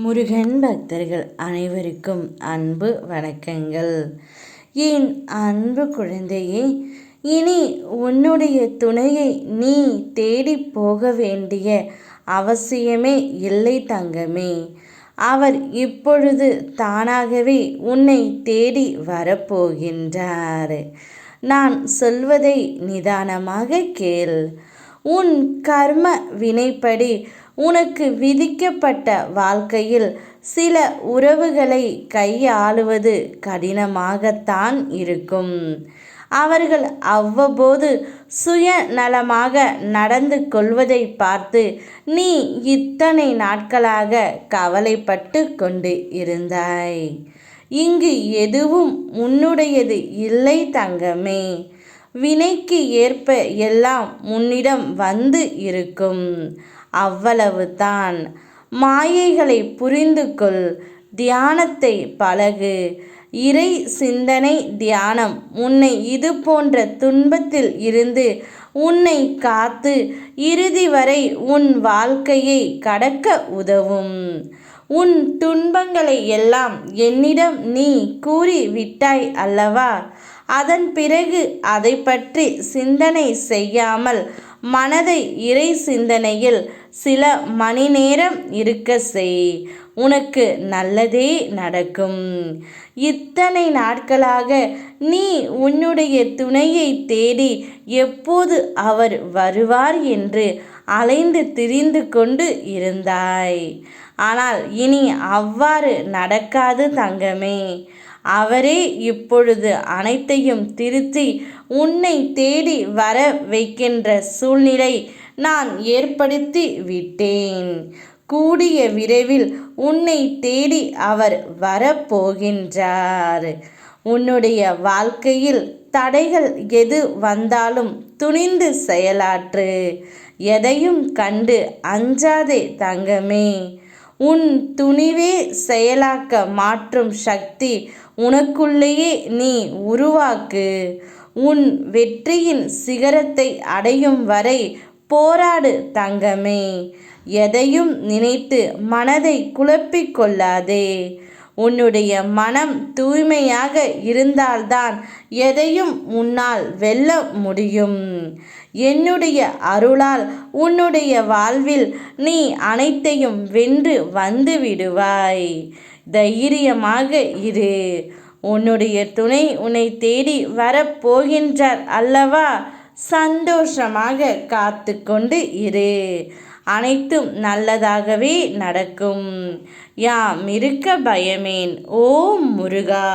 முருகன் பக்தர்கள் அனைவருக்கும் அன்பு வணக்கங்கள். என் அன்பு குழந்தையே, இனி உன்னுடைய துணையை நீ தேடி போக வேண்டிய அவசியமே இல்லை தங்கமே. அவர் இப்பொழுது தானாகவே உன்னை தேடி வரப்போகின்றார். நான் சொல்வதை நிதானமாக கேள். உன் கர்ம வினைப்படி உனக்கு விதிக்கப்பட்ட வாழ்க்கையில் சில உறவுகளை கையாளுவது கடினமாகத்தான் இருக்கும். அவர்கள் அவ்வப்போது சுயநலமாக நடந்து கொள்வதை பார்த்து நீ இத்தனை நாட்களாக கவலைப்பட்டு கொண்டு இருந்தாய். இங்கு எதுவும் உன்னுடையது இல்லை தங்கமே. வினைக்கு ஏற்ப எல்லாம் உன்னிடம் வந்து இருக்கும். அவ்வளவுதான். மாயைகளை புரிந்து கொள். தியானத்தை பழகு. இறை சிந்தனை தியானம் உன்னை இது போன்ற துன்பத்தில் இருந்து உன்னை காத்து இறுதி வரை உன் வாழ்க்கையை கடக்க உதவும். உன் துன்பங்களை எல்லாம் என்னிடம் நீ கூறி விட்டாய் அல்லவா? அதன் பிறகு அதை பற்றி சிந்தனை செய்யாமல் மனதை இறை சிந்தனையில் சில மணி நேரம் இருக்க செய். உனக்கு நல்லதே நடக்கும். இத்தனை நாட்களாக நீ உன்னுடைய துணையை தேடி எப்போது அவர் வருவார் என்று அலைந்து திரிந்து கொண்டு இருந்தாய். ஆனால் இனி அவ்வாறு நடக்காது தங்கமே. அவரே இப்பொழுது அனைத்தையும் திருத்தி உன்னை தேடி வர வைக்கின்ற சூழ்நிலை நான் ஏற்படுத்தி விட்டேன். கூடிய விரைவில் உன்னை தேடி அவர் வரப்போகின்றார். உன்னுடைய வாழ்க்கையில் தடைகள் எது வந்தாலும் துணிந்து செயலாற்று. எதையும் கண்டு அஞ்சாதே தங்கமே. உன் துணிவே செயலாக்க மாற்றும் சக்தி உனக்குள்ளேயே நீ உருவாக்கு. உன் வெற்றியின் சிகரத்தை அடையும் வரை போராடு தங்கமே. எதையும் நினைத்து மனதை குழப்பிக் கொள்ளாதே. உன்னுடைய மனம் தூய்மையாக இருந்தால்தான் எதையும் உன்னால் வெல்ல முடியும். என்னுடைய அருளால் உன்னுடைய வாழ்வில் நீ அனைத்தையும் வென்று வந்து விடுவாய். தைரியமாக இரு. உன்னுடைய துணை உன்னை தேடி வரப்போகின்றார் அல்லவா? சந்தோஷமாக காத்து கொண்டு இரு. அனைத்தும் நல்லதாகவே நடக்கும். யாம் இருக்க பயமேன். ஓம் முருகா.